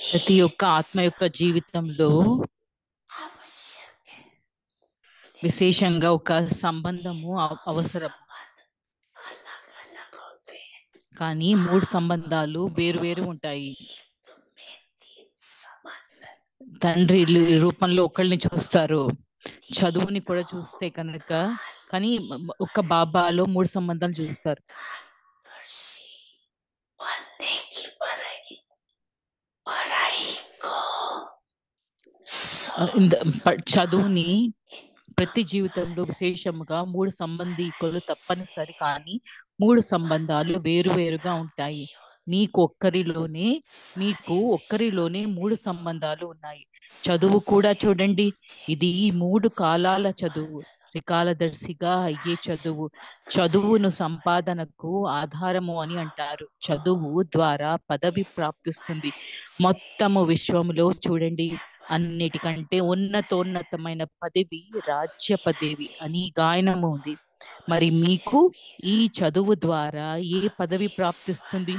ప్రతి ఒక్క ఆత్మ యొక్క జీవితంలో విశేషంగా ఒక సంబంధము అవసరం. కానీ 3 సంబంధాలు వేరు వేరు ఉంటాయి. తండ్రి రూపంలో ఒకళ్ళని చూస్తారు, చదువుని కూడా చూస్తే కనుక, కానీ ఒక్క బాబాలో 3 సంబంధాలు చూస్తారు. చదువుని ప్రతి జీవితంలో విశేషముగా 3 సంబంధీకులు తప్పనిసరి, కానీ 3 సంబంధాలు వేరువేరుగా ఉంటాయి. మీకు ఒక్కరిలోనే 3 సంబంధాలు ఉన్నాయి. చదువు కూడా చూడండి, ఇది 3 కాలాల చదువు, త్రికాలదర్శిగా అయ్యే చదువు. చదువును సంపాదనకు ఆధారము అని అంటారు. చదువు ద్వారా పదవి ప్రాప్తిస్తుంది. మొత్తము విశ్వములో చూడండి, అన్నిటికంటే ఉన్నతోన్నతమైన పదవి రాజ్య పదవి అని గాయనము ఉంది. మరి మీకు ఈ చదువు ద్వారా ఏ పదవి ప్రాప్తిస్తుంది?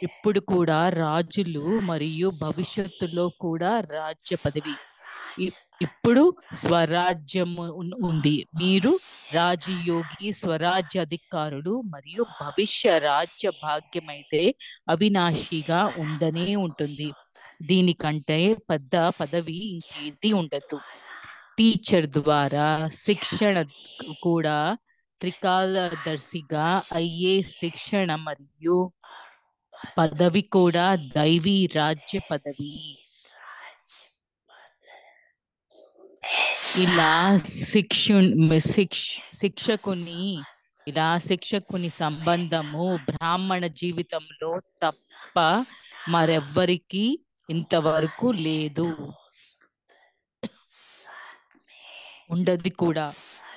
ఇప్పుడు కూడా రాజులు మరియు భవిష్యత్తులో కూడా రాజ్య పదవి. ఇప్పుడు స్వరాజ్యము ఉంది. మీరు రాజయోగి స్వరాజ్య అధికారులు మరియు భవిష్య రాజ్య భాగ్యమైతే అవినాశిగా ఉండనే ఉంటుంది. దీనికంటే పెద్ద పదవి ఇంకేది ఉండదు. టీచర్ ద్వారా శిక్షణ కూడా త్రికాలదర్శిగా అయ్యే శిక్షణ మరియు పదవి కూడా దైవీ రాజ్య పదవి. ఇలా శిక్షకుని సంబంధము బ్రాహ్మణ జీవితంలో తప్ప మరెవ్వరికి ఇంతవరకు లేదు, ఉండదు కూడా.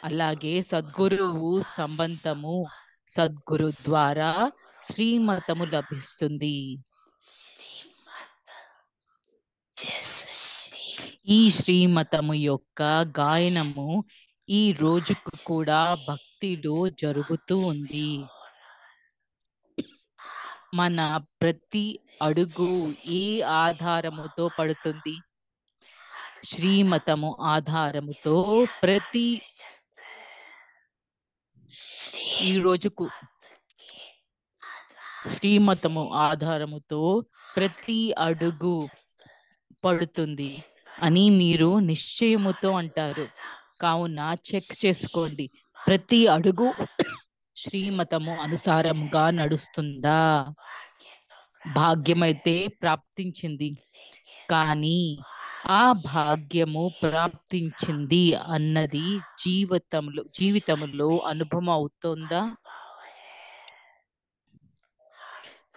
అలాగే సద్గురువు సంబంధము, సద్గురు ద్వారా శ్రీమతము లభిస్తుంది. ఈ శ్రీమతము యొక్క గాయనము ఈ రోజుకు కూడా భక్తిలో జరుగుతూ ఉంది. మన ప్రతి అడుగు ఏ ఆధారముతో పడుతుంది? శ్రీమతము ఆధారముతో ఈ రోజుకు శ్రీమతము ఆధారముతో ప్రతి అడుగు పడుతుంది అని మీరు నిశ్చయముతో అంటారు. కావున చెక్ చేసుకోండి, ప్రతి అడుగు శ్రీమతము అనుసారముగా నడుస్తుందా? భాగ్యమైతే ప్రాప్తించింది, కానీ ఆ భాగ్యము ప్రాప్తించింది అన్నది జీవితంలో అనుభవం అవుతుందా?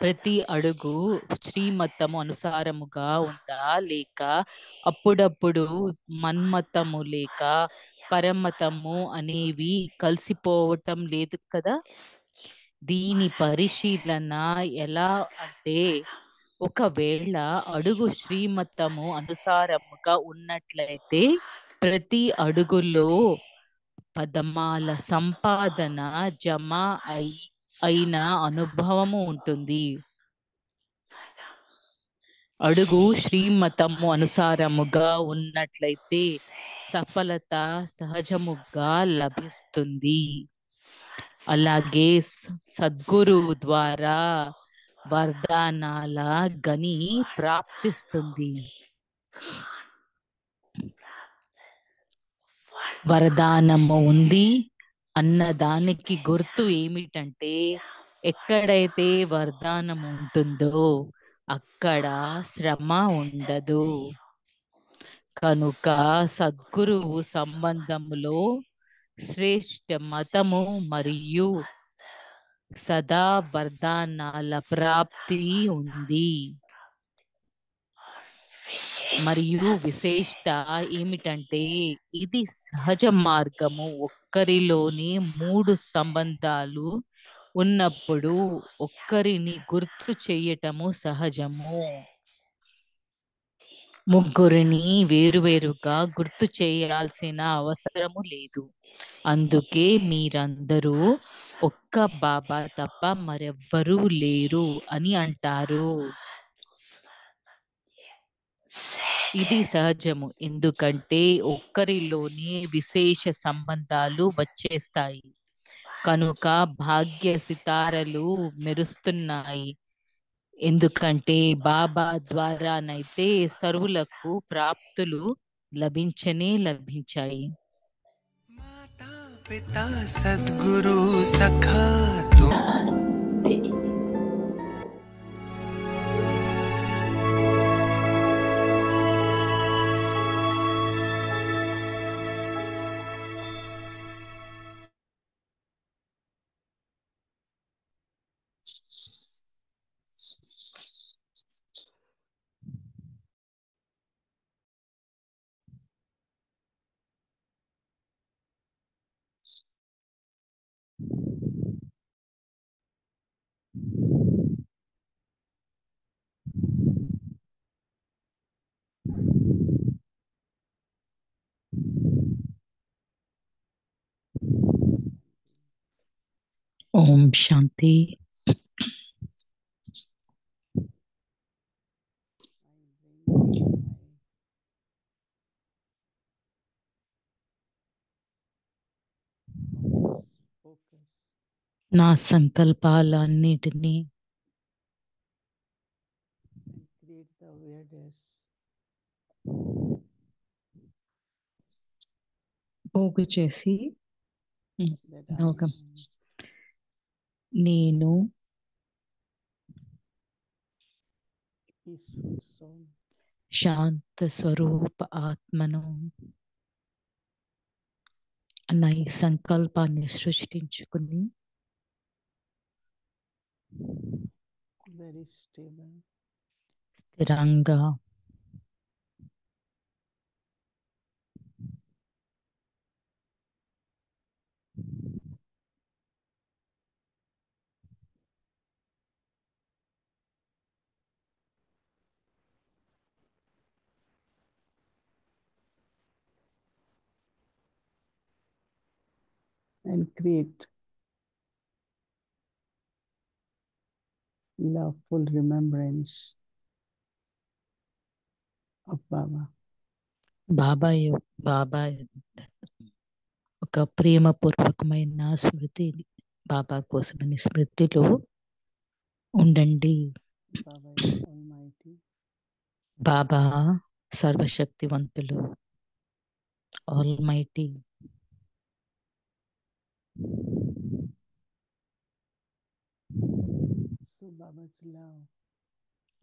ప్రతి అడుగు శ్రీమతము అనుసారముగా ఉందా, లేక అప్పుడప్పుడు మన్మతము లేక పరమతము అనేవి కలిసిపోవటం లేదు కదా? దీని పరిశీలన ఎలా అంటే, ఒకవేళ అడుగు శ్రీమతము అనుసారముగా ఉన్నట్లయితే ప్రతి అడుగులో పదమాల సంపాదన జమ అయిన అనుభవము ఉంటుంది. అడుగు శ్రీమతము అనుసారముగా ఉన్నట్లయితే సఫలత సహజముగా లభిస్తుంది. అలాగే సద్గురువు ద్వారా వరదానాల గని ప్రాప్తిస్తుంది. వరదానము ఉంది అన్నదానికి గుర్తు ఏమిటంటే, ఎక్కడైతే వరదానం ఉంటుందో అక్కడ శ్రమ ఉండదు. కనుక సద్గురువు సంబంధములో శ్రేష్ఠ మతము మరియు సదా వరదానాల ప్రాప్తి ఉంది. మరియు విశేషత ఏమిటంటే, ఇది సహజ మార్గము. ఒక్కరిలోనే 3 సంబంధాలు ఉన్నప్పుడు ఒక్కరిని గుర్తు చేయటము సహజము. ముగ్గురిని వేరువేరుగా గుర్తు చేయాల్సిన అవసరము లేదు. అందుకే మీరందరూ ఒక్క బాబా తప్ప మరెవ్వరూ లేరు అని అంటారు. ఇది సహజము, ఎందుకంటే ఒక్కరిలోనే విశేష సంబంధాలు వచ్చేస్తాయి కనుక భాగ్య సితారలు మెరుస్తున్నాయి. ఎందుకంటే బాబా ద్వారానైతే సర్వులకు ప్రాప్తులు లభించాయి. माता पिता सद्गुरु सखा तुम ఓం శాంతి. నా సంకల్పాలన్నిటినీ పోగు చేసి నేను శాంత స్వరూప ఆత్మను అన్న ఈ సంకల్పాన్ని సృష్టించుకుని స్థిరంగా and create loveful remembrance of Baba. బాబా ఒక ప్రేమపూర్వకమైన స్మృతి, బాబా కోసమని స్మృతిలో ఉండండి. Baba is Almighty. బాబా సర్వశక్తివంతులు, almighty. So Baba's love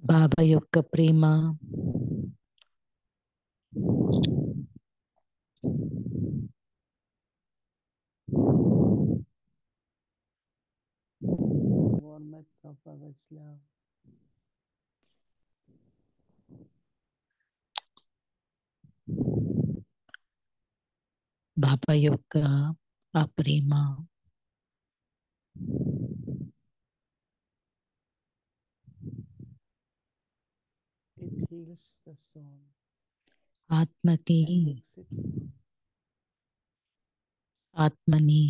Baba యొక్క ప్రేమ warmth of Baba's love Baba యొక్క ఆ ప్రేమ it heals the soul ఆత్మకి and makes it full. ఆత్మని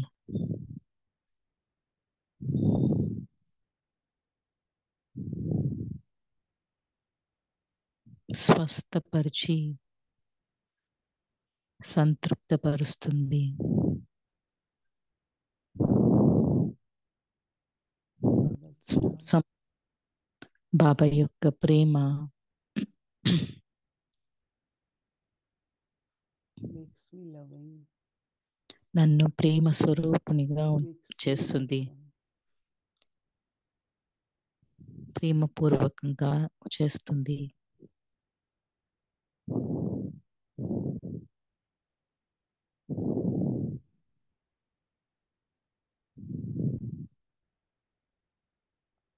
స్వస్థపరిచి సంతృప్తపరుస్తుంది. Baba's love బాబా యొక్క ప్రేమ makes me loving, నన్ను ప్రేమ స్వరూపునిగా makes me చేస్తుంది, loveful. ప్రేమపూర్వకంగా చేస్తుంది.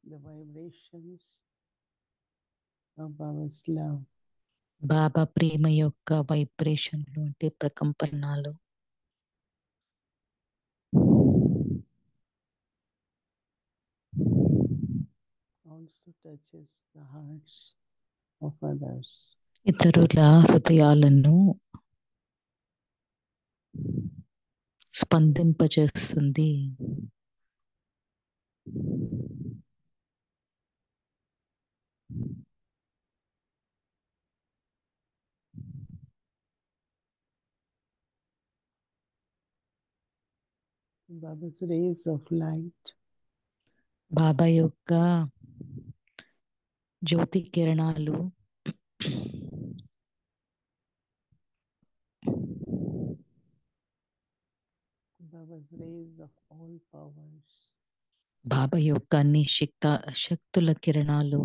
The vibrations of Baba's love బాబా ప్రేమ యొక్క వైబ్రేషన్లు అంటే ప్రకంపనాలు also touches the hearts of others. ఇతరుల హృదయాలను స్పందింపచేస్తుంది. Baba's rays of light బాబా యొక్క జ్యోతి కిరణాలు Baba's rays of all powers బాబా యొక్క అన్ని శక్తుల కిరణాలు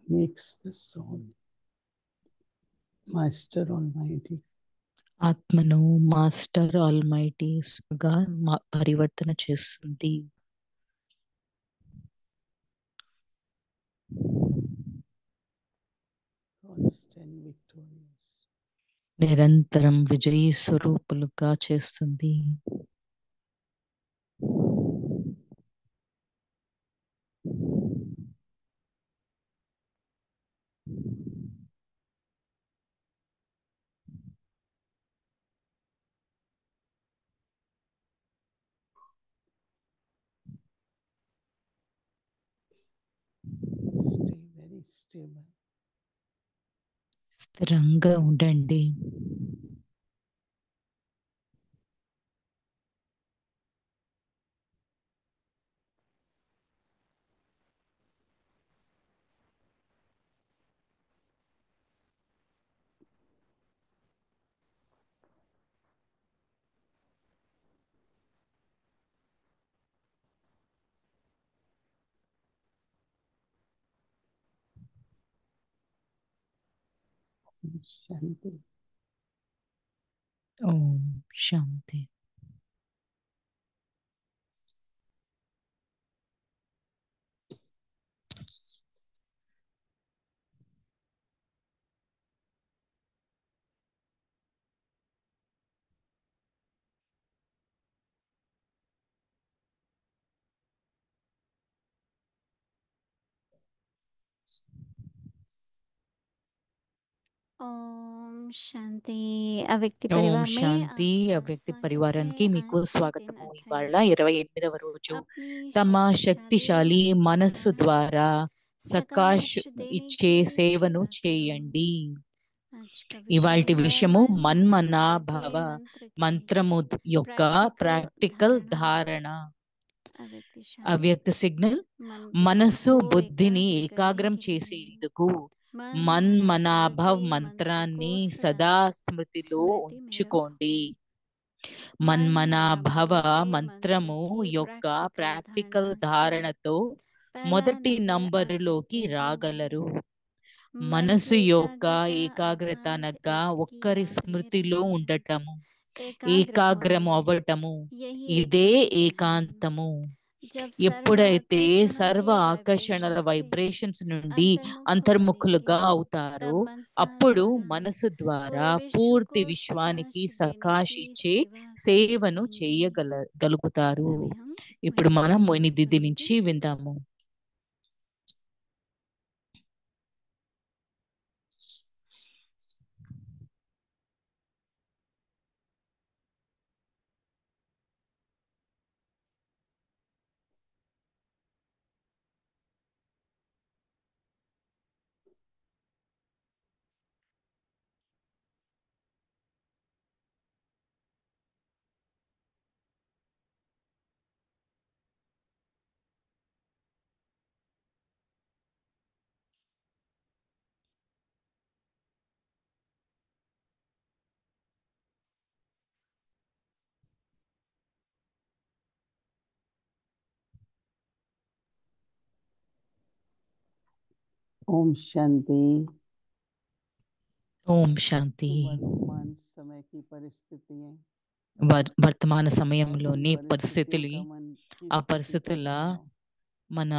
makes the soul Master Almighty. ఆత్మను మాస్టర్ ఆల్మైటీగా పరివర్తన చేస్తుంది. Constant victorious. నిరంతరం విజయీ స్వరూపులుగా చేస్తుంది. Stay very stable. స్థిరంగా ఉండండి. Shanti. ఓం శాంతి. ఓం శాంతి. ఆ వ్యక్తి ఓం పరివార్ మే శాంతి. ఆప్కా ఆ వ్యక్తి స్వాగత్ పరివారానికి హై. మీకు आज స్వాగతము. दिन ఇవాళ 28 28వ రోజు अपनी తమ शक्तिशाली శక్తిశాలి మనస్సు मनस ద్వారా సకాష్ सकाश देने ఇచ్చే की సేవను सेवा करो. చేయండి. आज का ఇవాల్టి विषय है విషయము मन మన్మనా मन భవ के मंत्र की మంత్రము యొక్క ప్రాక్టికల్ ధారణ. अव्यक्ति शांति. అవ్యక్త సిగ్నల్ मन बुद्धि మనస్సు को బుద్ధిని एकाग्र ఏకాగ్రం करने के लिए చేసేందుకు मन మన్మనాభవ్ के మంత్రాన్ని मंत्र को సదా స్మృతిలో स्मृति में ఉంచుకోండి. रखो. మన్మనాభవ मन के మంత్రము मंत्र की యొక్క practical ప్రాక్టికల్ धारणा से ధారణతో पहला మొదటి नंबर आ నంబరులోకి सकते हैं. రాగలరు. मन మనసు की యొక్క एकाग्रता ఏకాగ్రత अर्थात అనగా एक की ఒక్కరి याद में స్మృతిలో रहना, ఉండటము, एकाग्र ఏకాగ్రము होना, అవ్వటము, यही ఇదే एकांत है. ఏకాంతము. जब सर्व ఎప్పుడైతే आकर्षणों సర్వ के ఆకర్షణల वाइब्रेशन से వైబ్రేషన్స్ నుండి अंतर्मुख అంతర్ముఖులుగా बनेंगे, అవుతారో तब मन అప్పుడు द्वारा మనసు ద్వారా पूरे विश्व పూర్తి को విశ్వానికి सकाश देने సకాష్ की ఇచ్చే सेवा कर సేవను सकेंगे. గలుగుతారు. अभी हम ఇప్పుడు मोहिनी మనం दीदी మొయిని से దిది सुनेंगे. నుంచి విందాము. Om Shanti. ఓం శాంతి. वर्तमान समय की परिस्थितियां వర్తమాన और उन సమయంలోని परिस्थितियों పరిస్థితులు, का मन की ఆ स्थिति पर పరిస్థితుల प्रभाव. మన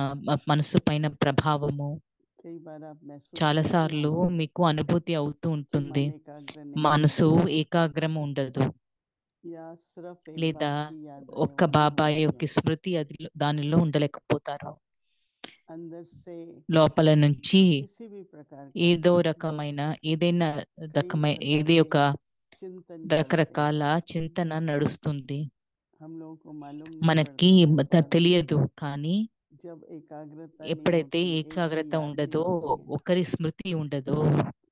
మనసు పైన ప్రభావము कई बार आप महसूस చాలా करते సార్లు होंगे మీకు అనుభూతి అవుతూ कि ఉంటుంది. मन एकाग्र नहीं మనసు होता ఏకాగ్రం ఉండదు, या सिर्फ एक లేదా बाबा की याद ఒక్క नहीं బాబాయ్ होती యొక్క है. స్మృతి దానిలో ఉండలేకపోతారు. अंदर से లోపల నుంచి किसी भी प्रकार ఏదో का రకమైన ఏదైనా कई రకమైన प्रकार ఏది के ఒక चिंतन चलते हैं। రకరకాల చింతన నడుస్తుంది. हम लोगों को मालूम नहीं మనకి पड़ता है, पर తెలియదు, కానీ जब एकाग्रता नहीं ఎప్పుడైతే होती, एक की ఏకాగ్రత याद नहीं ఉండదో, होती है, ఒకరి స్మృతి ఉండదో,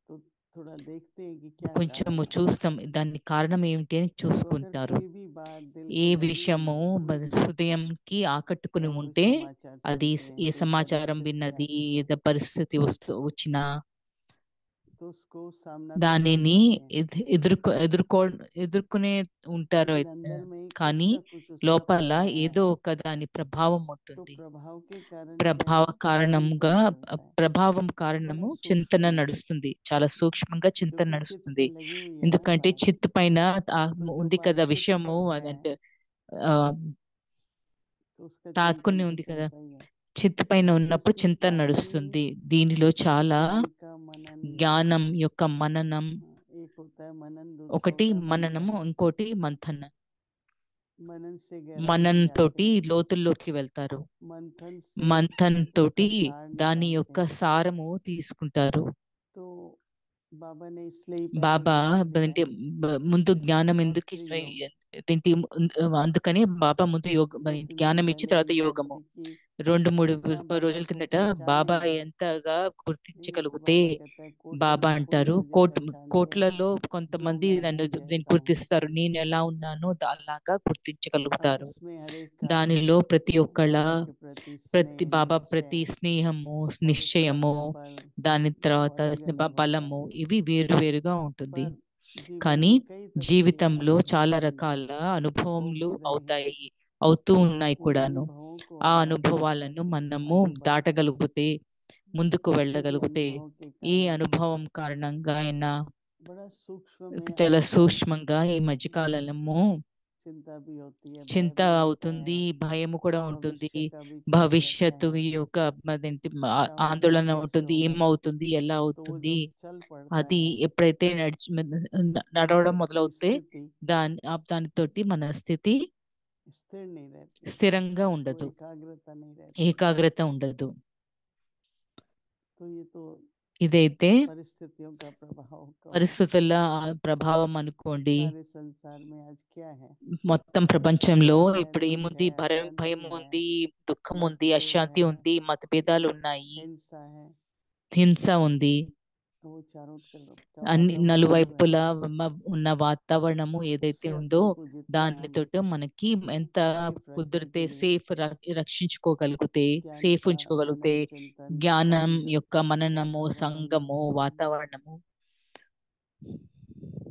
तो थोड़ा देखते हैं कि क्या కొంచెము कारण है। చూస్తాం దానికి కారణం ఏమిటి అని तो अगर చూసుకుంటారు. कोई भी बात दिल ఏ को लगी విషయము हुई, హృదయంకి ఆకట్టుకుని या कोई ఉంటే, समाचार అది सुनते हैं, ఏ कोई సమాచారం परिस्थिति విన్నది, आती है, ఏదో పరిస్థితి వచ్చినా तो उसको सामना तो कर దానిని लेते हैं, ఎదుర్కొనే ఉంటారు. लेकिन अंदर में कुछ కానీ ना कुछ उसका లోపల प्रभाव है। ఏదో ఒక దాని ప్రభావం तो ఉంటుంది. प्रभाव के कारण ప్రభావ क्या కారణంగా चिंतन चलता है, ప్రభావం बड़ा కారణము सूक्ष्म చింతన है, నడుస్తుంది. చాలా సూక్ష్మంగా చింతన क्योंकि चित्त నడుస్తుంది. पे लगी हुई है ना ఎందుకంటే बात। చిత్తు పైన तो जो ఉంది बात కదా चित्त విషయము, पर है, అదంటే तो उसका चिंतन తాక్కుని तो ఉంది కదా. चलता ही है। చిత్తు పైన तो ఉన్నప్పుడు इसमें చింతన काफी నడుస్తుంది. దీనిలో చాలా ज्ञान का मनन, జ్ఞానం యొక్క మననం, एक होता है मनन, दूसरा ఒకటి होता है మననము, मंथन। ఇంకోటి మంథన. मनन से गहराई में మనన్ जाते తోటి हैं, లోతుల్లోకి వెళ్తారు. मंथन से మంథన్ తోటి उसका सार దాని निकालते యొక్క हैं। సారము తీసుకుంటారు. तो बाबा ने इसलिए ही पहले బాబా ज्ञान दिया, అంటే ముందు జ్ఞానం और ఎందుకు फिर योग। ఏంటి, అందుకని బాబా ముందు दो तीन दिन జ్ఞానం ఇచ్చి पहले తర్వాత भी बात యోగము. थी कि 2-3 जितना बाबा రోజుల को కిందట బాబా पहचानेंगे, ఎంతగా नहीं तो గుర్తించగలిగితే, बाबा कहता है कोटों బాబా में कोई అంటారు, मुझे पहचान ले, కోట్లలో जो కొంతమంది मैं నన్ను हूँ దీన్ని जैसा हूँ। గుర్తిస్తారు, నేను ఎలా ఉన్నానో అలాగా अब గుర్తించగలుగుతారు. उसमें हर एक का దానిలో ప్రతి ఒక్కళ్ళ बाबा के प्रति బాబా स्नेह, ప్రతి निश्चय స్నేహము, और उसका నిశ్చయము, फिर बल దాని वो తర్వాత अलग अलग होता బలము, है। ఇవి వేరువేరుగా ఉంటుంది. पर जीवन కానీ में कई तरह के జీవితంలో చాలా अनुभव రకాల हो అనుభవములు भी रहे हैं। అవుతాయి, అవుతూ ఉన్నాయి उन కూడాను. अनुभवों को ఆ हम पार అనుభవాలను करके మనము आगे बढ़ते हैं। దాటగలిగితే, ముందుకు किसी भी వెళ్ళగలిగితే, अनुभव के ఏ कारण అనుభవం కారణంగా అయినా बड़ा सूक्ष्म में చాలా आजकल సూక్ష్మంగా ఈ మధ్యకాలము चिंता भी होती है, भय చింత भी होता అవుతుంది, है, భయము కూడా ఉంటుంది, भविष्य का भी चिंता रहता భవిష్యత్తు है, యొక్క అదేంటి क्या होगा, ఆందోళన कैसे ఉంటుంది, होगा। ఏమవుతుంది, ఎలా तो वो అవుతుంది. जब चल पड़ता అది है, ఎప్పుడైతే నడవడం मनुष्य की మొదలవుతే स्थिति దానితోటి మన స్థితి स्थिर नहीं रहती, స్థిరంగా वो ఉండదు, एकाग्रता नहीं रहती। ఏకాగ్రత ఉండదు. तो ये तो ఇదైతే परिस्थितियों का प्रभाव कहो। పరిస్థితుల ప్రభావం అనుకోండి. सारे संसार में आज क्या है, మొత్తం ప్రపంచంలో भय है, ఇప్పుడు दुख ఏముంది, है, భయం अशांति है, ఉంది, దుఃఖం ఉంది, मतभेद అశాంతి है, ఉంది, మతభేదాలు ఉన్నాయి, हिंसा है। హింస ఉంది. तो वो चारों तरफ का అన్ని वातावरण నలువైపులా ఉన్న వాతావరణము ఏదైతే उससे ఉందో, अपने को जितना हम దానితోటి మనకి ఎంత सेफ रखने కుదిరితే के लिए సేఫ్ రక్షించుకోగలిగితే, ज्ञान సేఫ్ का ఉంచుకోగలిగితే, मनन चिंतन జ్ఞానం संग యొక్క మననము, वातावरण సంగము, వాతావరణము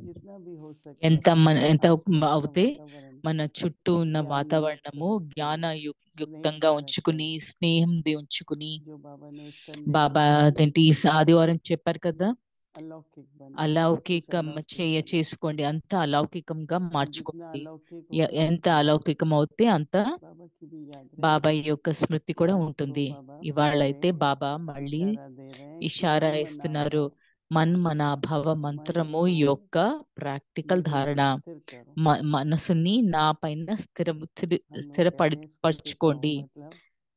जितना भी हो सके ఎంత अपने ఎంత आसपास का అవుతే वातावरण మన చుట్టూ ఉన్న ज्ञान युक्त వాతావరణము रखें, యుక్తంగా स्नेह ఉంచుకుని, रखें। స్నేహంది ఉంచుకుని, जो बाबा ने इस संडे को బాబా कहा అదేంటి ఈ ఆదివారం చెప్పారు కదా, अलौकिक बने, सब कुछ అలౌకికం अलौकिक बने। చేసుకోండి, అంత అలౌకికంగా तो जितना మార్చుకోండి. अलौकिक होगा ఎంత అలౌకికం అవుతే అంత बाबा की भी याद బాబాయ్ रहेगी। యొక్క స్మృతి కూడా आज तो ఉంటుంది. बाबा ఇవాళ फिर అయితే से బాబా మళ్ళీ इशारा दे रहे हैं कि ఇషారా मन ఇస్తున్నారు. मनाभव మన్మనాభవ మంత్రము मन को యొక్క ప్రాక్టికల్ मेरे ధారణ. ऊपर स्थिर करो। మనసుని నా పైన हम लोग कहते हैं इसको टिकाओ, స్థిరపరచుకోండి. मतलब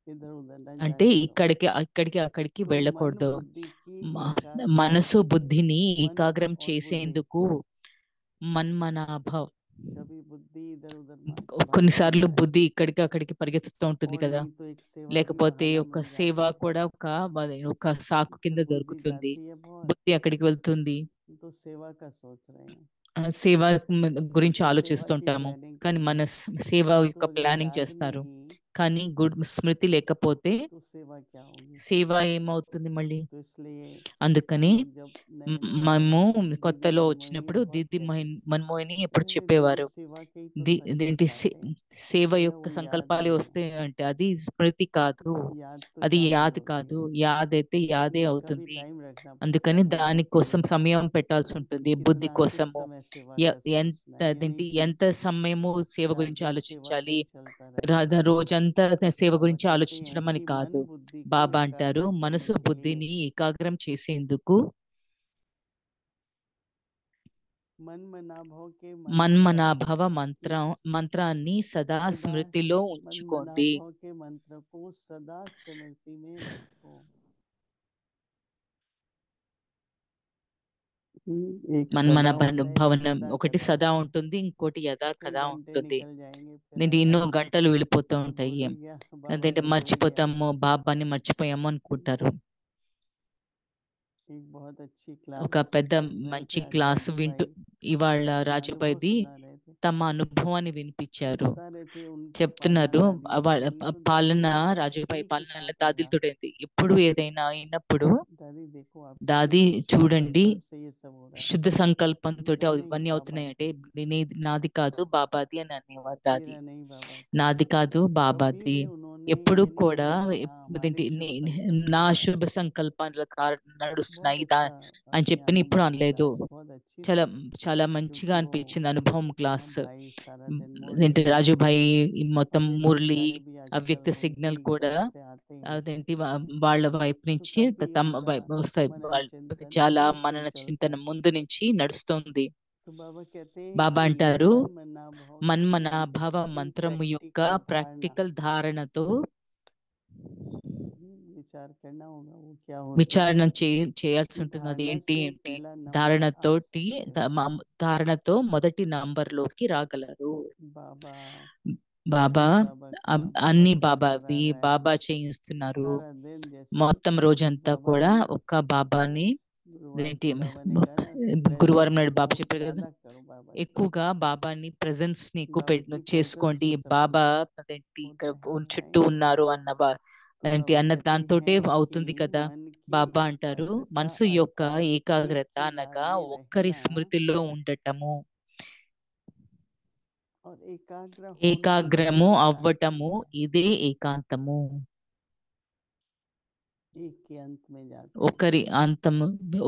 इधर उधर न అంటే जाने दो। ఇక్కడికి అక్కడికి तो मन వెళ్ళకూడదు. बुद्धि की మ- एकाग्रता, మనసు బుద్ధిని मन ఏకాగ్రం और बुद्धि, చేసేందుకు మన్మనాభవ్. कभी बुद्धि इधर उधर भागता కొన్నిసార్లు रहता है, బుద్ధి ఇక్కడికి అక్కడికి పరిగెత్తుతూ ఉంటుంది और కదా. नहीं तो एक सेवा भी లేకపోతే बहाना ఒక बन సేవ जाती है। కూడా ఒక సాకు కింద तो बुद्धि దొరుకుతుంది. जाती है बहुत, బుద్ధి అక్కడికి వెళ్తుంది. तो सेवा का सोच रहे हैं, సేవ గురించి तो सेवा की ఆలోచిస్తుంటాము, प्लानिंग కానీ करें। మన సేవ యొక్క तो अगर ప్లానింగ్ याद చేస్తారు, नहीं కానీ స్మృతి లేకపోతే तो सेवा क्या होगी। సేవ ఏమవుతుంది మళ్ళీ. तो इसलिए అందుకని हम लोग जब नए नए आए, మేము दीदी కొత్తలో मनमोहिनी వచ్చినప్పుడు बहुत దీది कहती, మన్మోహిని ఎప్పుడు अरे दीदी చెప్పేవారు, सेवा के ही तो ఇదేంటి संकल्प आते हैं, సేవ बोले యొక్క वो याद సంకల్పాలే नहीं है। వస్తాయి అంటే అది స్మృతి కాదు, याद तो అది याद ही యాద్ होती కాదు, है, యాద్ అయితే యాదే उसमें उसका भी అవుతుంది. टाइम रखना पड़ता అందుకని है बुद्धि के దానికోసం लिए సమయం పెట్టాల్సి कि ఉంటుంది, బుద్ధి कितना किस కోసము. समय सेवा का सोचना है, यानी అదేంటి कि ఎంత సమయము సేవ रात గురించి दिन सेवा का ఆలోచించాలి, ही चलता रहता है। రోజంతా సేవ बाबा గురించి कहते हैं ఆలోచించడం అని कि కాదు. मन बुद्धि को బాబా అంటారు, एकाग्र करने మనసు के लिए బుద్ధిని ఏకాగ్రం చేసేందుకు మన్మనాభవ కే మన్మనాభవ మంత్రాన్ని సదా సదా స్మృతిలో ఉంచుకోండి. మన్మనాభవ కే మంత్ర కో సదా స్మృతి మే రఖో. एक మన్మన सदा होता है, एक భవనం यदा ఒకటి कदा సదా होता है. ఉంటుంది, ఇంకోటి యథా कई కదా घंटे ఉంటుంది. निकल जाएंगे फिर నేను आएगा ఎన్నో గంటలు వెళ్ళిపోతూ भूल ఉంటాయి. ही गया, बाबा అదేంటే को भूल गया. మర్చిపోతాము, బాబాని మర్చిపోయాము అనుకుంటారు. एक बहुत अच्छी ఒక क्लास పెద్ద सुन रहे మంచి थे आज క్లాస్ राजू వింటూ भाई, ఇవాళ अपना अनुभव రాజుబాయిది सुना रहे थे. తమ అనుభవాన్ని వినిపించారు. बता रहे थे उनका చెప్తున్నారు पाला दादी से हुई तो పాలన, दादी ने कहा రాజుబాయి एक ही పాలన साथ होगा. దాదిలతోటి ఎప్పుడు ఏదైనా అయినప్పుడు दादी देखो आपके దాది लिए शुद्ध చూడండి, संकल्प से ये सब हो रहा है. శుద్ధ సంకల్పంతో मेरा नहीं ఇవన్నీ बाबा అవుతున్నాయంటే की, నాది కాదు బాబాది అని అనేవారు దాది. मेरा नहीं बाबा की. నాది కాదు कभी బాబాది. भी उन्होंने ఎప్పుడు ये नहीं కూడా बोला कि हाँ ఇదేంటి हमारे शुभ संकल्प నా से हो శుభ रहा है. సంకల్పాల నడుస్తున్నాయి बहुत अच्छा అని अपने చెప్పి ఇప్పుడు अनुभव की అనలేదు. क्लास बहुत अच्छी చాలా थी, చాలా మంచిగా क्योंकि वो అనిపించింది అనుభవం క్లాస్. भाई सारा दिन मुरली ఏంటి రాజుభాయి మొత్తం अव्यक्त మురళి, सिग्नल भी आजकल అవ్యక్త సిగ్నల్ उनकी కూడా तरफ से आते हैं, అదేంటి వాళ్ళ వైపు तो నుంచి काफी తమ उनका వైపు వస్తాయి. मनन వాళ్ళ चिंतन చాలా शुरू से మనన ही चलता చింతన है. ముందు నుంచి నడుస్తుంది. तो बाबा कहते हैं బాబా कि అంటారు, मन मना भाव के మన్మనాభవ मंत्र की మంత్రము యొక్క प्रैक्टिकल धारणा, ప్రాక్టికల్ ధారణతో विचार करना होगा वो क्या होती है. విచారణ చేయాల్సి कि ఉంటుంది. అది धारणा ఏంటి से ఏంటి पहला नंबर आ ధారణతోటి सकते हैं. ధారణతో మొదటి నంబర్లోకి రాగలరు. बाबा బాబా सब कुछ बाबा का, అన్ని बाबा करा బాబావి, रहा है. బాబా చేయిస్తున్నారు. सारा दिन जैसे మొత్తం రోజంతా बाबा కూడా ने ఒక్క బాబాని गुरुवार ఏంటి को बाबा ने कहा ना, గురువారం प्रेजेंस నాడు బాబా को చెప్పారు కదా, ज्यादा करो बाबा की. ఎక్కువగా బాబాని ప్రెజెన్స్ ని ఎక్కువ बाबा की చేసుకోండి, प्रेजेंस से सब బాబా कुछ అదేంటి होता ఇక్కడ है. చుట్టూ ఉన్నారు तो ఏంటి बाबा అన్న कहते దాంతోటే हैं అవుతుంది कि కదా. मन की బాబా అంటారు, एकाग्रता మనసు యొక్క अर्थात एक ఏకాగ్రత की అనగా याद में ఒక్కరి रहना స్మృతిలో ఉండటము, और एकाग्र होना ఏకాగ్రము यही एकांत అవ్వటము, है. ఇదే ఏకాంతము. एक के अंत में जाते हैं.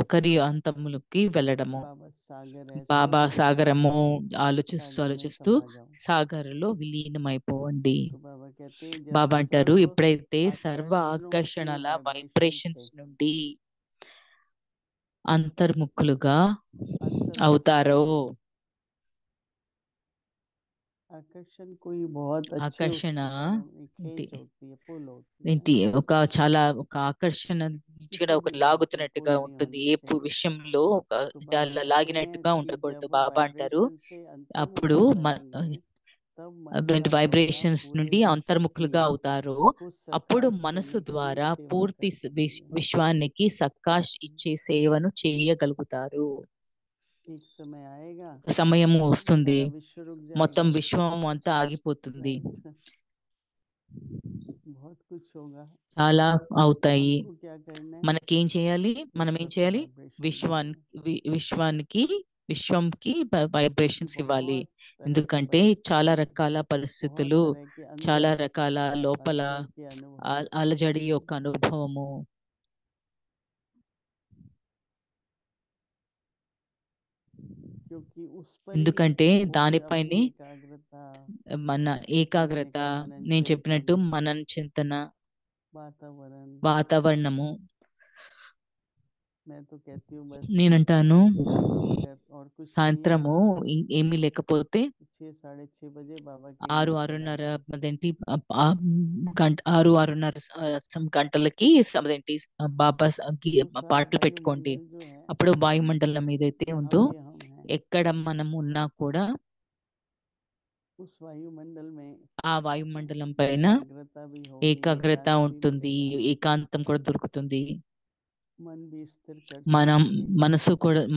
ఒకరి అంతములకి వెళ్ళడము. बाबा सागर బాబా ऐसे సాగరము सोचो ఆలోచిస్తూ सागर में ఆలోచిస్తూ समा जाओ. సాగర్లో విలీనమైపోండి. तो बाबा कहते हैं जब బాబా అంటారు, सब ఎప్పుడైతే సర్వ आकर्षणों के ఆకర్షణల वाइब्रेशन వైబ్రేషన్స్ से నుండి అంతర్ముఖులుగా अंतर्मुख అవుతారో, होते हैं. आकर्षण कोई बहुत अच्छे ఆకర్షణ उसके बारे में ఏంటి खींच होती है, पुल होती है. ఏంటి చాలా ఒక ఆకర్షణ నుంచి కూడా किसी ఒక भी बात पे లాగుతున్నట్టుగా पुल नहीं ఉంటుంది. होनी ఏ चाहिए. విషయంలో तो ఇది बाबा అలా कहते हैं లాగినట్టుగా कि ఉండకూడదు. जब బాబా అంటారు, वाइब्रेशन से अंतर्मुख అప్పుడు हो जाएंगे तब मन అటువంటి द्वारा వైబ్రేషన్స్ पूरे నుండి विश्व అంతర్ముఖులుగా की అవుతారో, को అప్పుడు सकाश మనసు देने के लिए ద్వారా सेवा పూర్తి कर सकती है. విశ్వానికి సక్కాష్ ఇచ్చే సేవను చేయగలుగుతారు. एक समय आएगा సమయం వస్తుంది, सारा विश्व रुक మొత్తం जाएगा. విశ్వం అంతా ఆగిపోతుంది, Right. बहुत कुछ होगा. చాలా అవుతాయి. हमको क्या करना है, మనకేం చేయాలి, మనం ఏం विश्व को చేయాలి, वाइब्रेशन देना है. విశ్వంకి వైబ్రేషన్స్ ఇవ్వాలి. बहुत तरह की ఎందుకంటే చాలా परिस्थितियां, రకాల बहुत పరిస్థితులు, तरह के చాలా अंदर రకాల లోపల हलचल के अनुभव, అలజడి యొక్క అనుభవము. क्योंकि उस पर ही ఎందుకంటే वो फिर దానిపైనే अपनी एकाग्रता, మన जैसे आपने ఏకాగ్రత, कहा मनन నేను చెప్పినట్టు चिंतन, మనన చింతన, वातावरण. వాతావరణము. मैं तो कहती हूँ बस నేనంటాను, शाम को अगर और कुछ नहीं है సాయంత్రము ఏమీ లేకపోతే तो 6-6:30 बाबा के 6-6:30 लिए चला అదేంటి 6-6:30 గంటలకి అదేంటి బాబా तो सारा పాటలు పెట్టుకోండి. वायुमंडल जो है అప్పుడు వాయుమండలం ఏదైతే जहाँ ఉందో, पे हम हैं, ఎక్కడ మనం ఉన్నా కూడా उस वायुमंडल में ఆ వాయుమండలం పైన एकाग्रता भी होगी, ఏకాగ్రత एकांत भी ఉంటుంది, मिलेगा, ఏకాంతం కూడా దొరుకుతుంది. मन भी स्थिर कर మనం सकेंगे.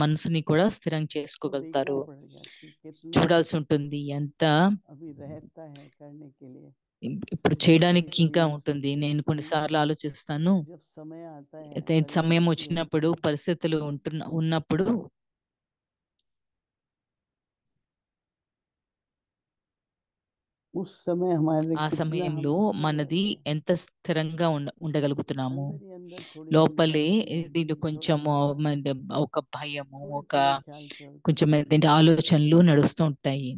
మనసుని కూడా స్థిరం तो देखना చేసుకోగలుగుతారు. पड़ेगा कि कितना చూడాల్సి ఉంటుంది ఎంత अभी रहता है करने के लिए. ఇప్పుడు मैं कभी చేయడానికి कभी ఇంకా ये ఉంటుంది. सोचती నేను हूँ कि కొన్నిసార్లు ఆలోచిస్తాను, जब समय आता है, అయితే సమయం परिस्थिति వచ్చినప్పుడు, होती है, పరిస్థితులు ఉన్నప్పుడు उस समय हमारे ఆ कितना हम సమయంలో स्थिर మనది रहते हैं. ఎంత స్థిరంగా ఉండగలుగుతున్నాము. अंदर ही अंदर थोड़ी सी లోపలే डर भी దీని होगी, కొంచెము थोड़ा ఒక భయము, थोड़े ఒక थोड़े ख्याल चलते కొంచెం हैं. ఏంటంటే ఆలోచనలు నడుస్తూ ఉంటాయి.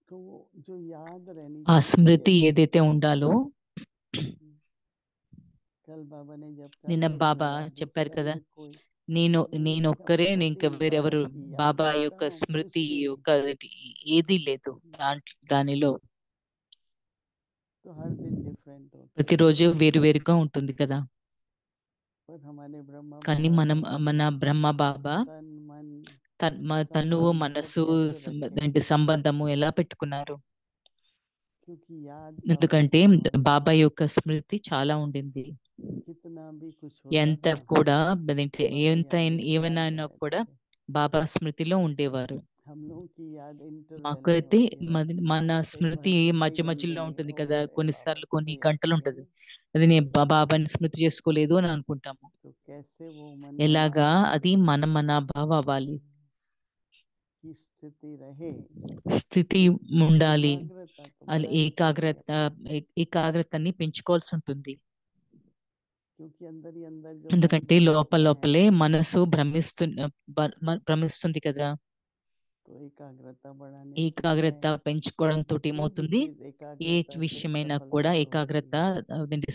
तो वो जो याद रहनी ఆ चाहिए, స్మృతి जैसे ఏదైతే ఉండాలో, कल बाबा ने जब कहा నిన్న था कि బాబా मेरा చెప్పారు दूसरा కదా, एक कोई నేను मैं నేను देखा ఒక్కరే बहुत ఇంకా ही వేరెవరు बाबा की याद బాబా करता యొక్క हूँ, స్మృతి कुछ नहीं యొక్క ఏదీ లేదు దానిలో तो हर दिन डिफरेंट होता है, ప్రతిరోజు వేరువేరుగా ఉంటుంది కదా. पर हमारे ब्रह्मा కానీ बाबा మనం ने మన బ్రహ్మ బాబా तन मन తనువు संबंध सब మనసు कैसे रखे, ఏంటి సంబంధము ఎలా పెట్టుకున్నారు. क्योंकि याद बाबा ఎందుకంటే की बहुत బాబా थी, యొక్క స్మృతి చాలా ఉండింది. कितना भी कुछ होता ఎంత था కూడా అదేంటి बाबा ఎంత याद में ఏమైనా याद అయినా रहते కూడా थे। బాబా స్మృతిలో ఉండేవారు. हम लोगों की याद इंटरवल మాకు में అయితే होती रहती, మన एक స్మృతి घंटे మధ్య మధ్యలో में ఉంటుంది ओ కదా, अरे बाबा కొన్నిసార్లు को तो కొన్ని याद గంటలు किया ఉంటది. नहीं, అది నేను బాబాని స్మృతి చేసుకోలేదు అని అనుకుంటాము. तो कैसे वो मन ఎలాగా मनाभाव అది మన భావ అవ్వాలి, की स्थिति रहे, స్థితి ఉండాలి. एकाग्रता तो అది बढ़ानी पड़ेगी अपने, ఏకాగ్రతని పెంచుకోవాల్సి ఉంటుంది. क्योंकि अंदर ही अंदर जो मन ఎందుకంటే లోపల भटकता है, లోపలే మనసు భ్రమిస్తుంది కదా. तो एकाग्रता बढ़ाने से क्या ఏకాగ్రత है, పెంచుకోవడంతో कोई भी ఏమవుతుంది, चीज ఏ एकाग्रता से విషయమైనా सफल కూడా तो होती ఏకాగ్రత है। అదేంటి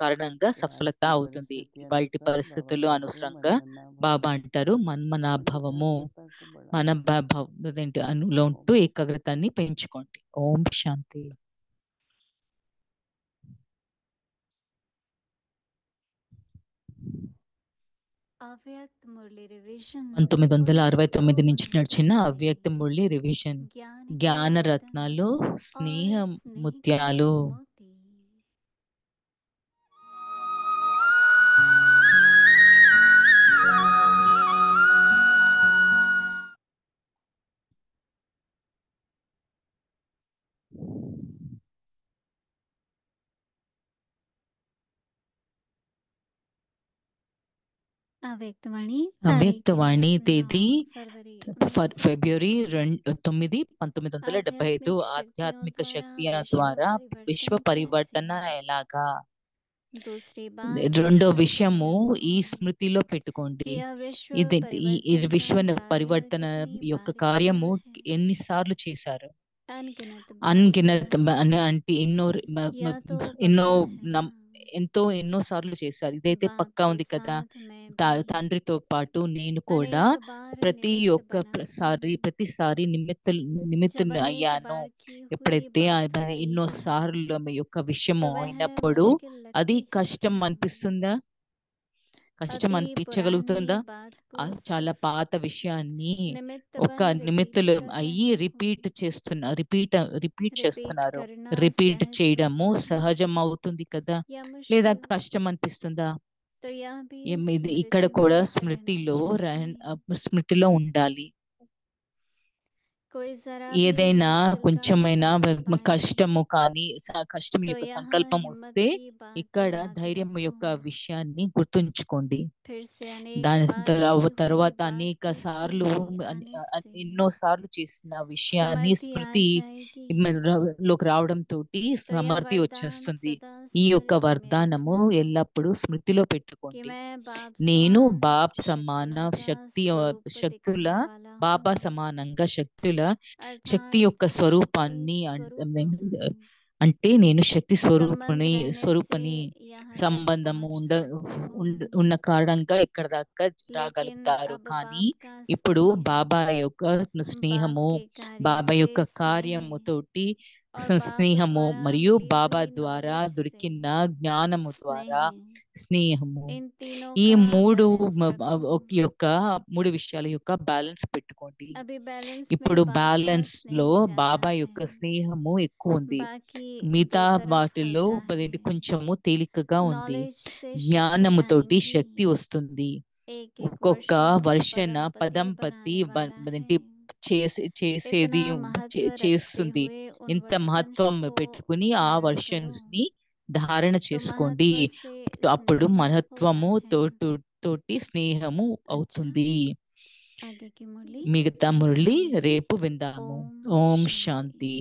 కారణంగా तो आज సఫలత की అవుతుంది. परिस्थिति బయటి अनुसार बाबा పరిస్థితులు कहते हैं అనుసరంగా मनमना भाव, బాబా అంటారు మన तो భావము, एकाग्रता को మన बढ़ाना है। అదేంటి అనులో ఉంటూ ओम ఏకాగ్రతాన్ని పెంచుకోండి. ఓం శాంతి. अव्यक्त मुरली रिवीजन 1969 నుంచి 1969 నడిచిన से అవ్యక్త మురళి రివిజన్. ज्ञान के జ్ఞాన रत्न రత్నాలు, స్నేహ और स्नेह के ముత్యాలు. मोती। अव्यक्तवाणी అవ్యక్తవాణి तारीख తేదీ 9 फरवरी ఫిబ్రవరి 1975। 1975. ఆధ్యాత్మిక శక్తి ద్వారా విశ్వ పరివర్తన ఎలాగా. दूसरी बात రెండో स्मृति విషయము में ఈ रखो స్మృతిలో పెట్టుకోండి. कि यह विश्व ఈ परिवर्तन విశ్వ का कार्य పరివర్తన कितनी యొక్క बार కార్యము किया है, ఎన్నిసార్లు చేశారు. अनगिनत बार అన్గినత్ किया है। అంటే यह तो ఎన్నో पक्का है ना, ఎన్నో సార్లు చేశారు. ఇదైతే बाप పక్కా के ఉంది కదా. साथ मैं भी తండ్రితో పాటు నేను కూడా अनेक बार ప్రతి निमित्त ఒక్క बना हूँ। ప్రతిసారి जब నిమిత్తుని अनेक అయ్యాను. बार की हुई ఎప్పుడైతే बात होती ఎన్నో है సార్లు మీ యొక్క విషయము तो वह అయినప్పుడు मुश्किल అది लगती है కష్టం ना। అనిపిస్తుందా, కష్టం अति అనిపించగలుగుతుందా. पुरानी बात को చాలా सिर्फ పాత విషయాన్ని निमित्त ఒక बन रिपीट నిమిత్తులు कर అయ్యి रही हूँ। రిపీట్ रिपीट చేస్తున్నారు. करना రిపీట్ सहज చేయడము होता है సహజం అవుతుంది కదా, या లేదా मुश्किल, కష్టం అనిపిస్తుందా. तो यह भी ఇది ఇక్కడ स्मृति కూడా में रहना స్మృతిలో चाहिए। స్మృతిలో ఉండాలి. कोई जरा भी ఏదైనా मुश्किल का కొంచెమైనా संकल्प आए కష్టము కానీ కష్టం तो యొక్క यहाँ సంకల్పం हिम्मत వస్తే की बात ఇక్కడ याद ధైర్యం रखो। యొక్క విషయాన్ని గుర్తుంచుకోండి. फिर से अनेक దాని बार की हुई తర్వాత बात అనేక की సార్లు स्मृति आने से ఎన్నో సార్లు చేసిన విషయాన్ని समर्थी आ స్మృతి जाएगी, లోకి రావడం తోటి तो यह సమర్థి वरदान వచ్చేస్తుంది. सदा ఈ యొక్క स्मृति में వరదానము रखना ఎల్లప్పుడూ స్మృతిలో कि పెట్టుకోండి. मैं बाप నేను समान బాప్ సమాన शक्तियों का स्वरूप శక్తుల दिखाने वाला బాబా हूँ, సమానంగా శక్తి अर्थात యొక్క शक्ति స్వరూపాన్ని स्वरूप हूँ। అంటే నేను శక్తి संबंध रहने से స్వరూపని यहाँ तक సంబంధము पहुँच सकती हूँ, ఉన్న కారణంగా ఇక్కడ దాకా लेकिन రాగలుగుతారు. अब కానీ बाप का ఇప్పుడు स्नेह, బాబా యొక్క बाप స్నేహము, के कार्य బాబా से యొక్క स्नेह కార్యము తోటి और बाप స్నేహము द्वारा మరియు मिली బాబా हुई ద్వారా नॉलेज से దొరికిన జ్ఞానము ద్వారా स्नेह, స్నేహము, इन तीनों ఈ का మూడు बैलेंस रखो। యొక్క మూడు విషయాల యొక్క బ్యాలెన్స్ పెట్టుకోండి. अभी बैलेंस ఇప్పుడు में बाप का బ్యాలెన్స్ లో स्नेह ज्यादा బాబా है, యొక్క స్నేహము ఎక్కువ ఉంది. बाकी మిగతా दो तरफ వాటిలో हल्का है। కొంచెము తేలికగా ఉంది. नॉलेज से शक्ति జ్ఞానముతోటి శక్తి आएगी, వస్తుంది. एक एक ఒక్కొక్క वर्षन వర్షన पदम పతి पति बनाने वाला है। చేసేది इतना महत्व रखते చేస్తుంది. हुए उन ఇంత वर्षंस మహత్వం को పెట్టుకుని ఆ धारण వర్షన్స్ करो ని ధారణ तो చేసుకోండి. महत्व से అప్పుడు स्नेह होता మహత్వము है। తోటి స్నేహము अच्छा, అవుతుంది. आगे की मुरली మిగతా कल మురళి सुनेंगे। రేపు విందాము. ओम ఓం शांति। శాంతి.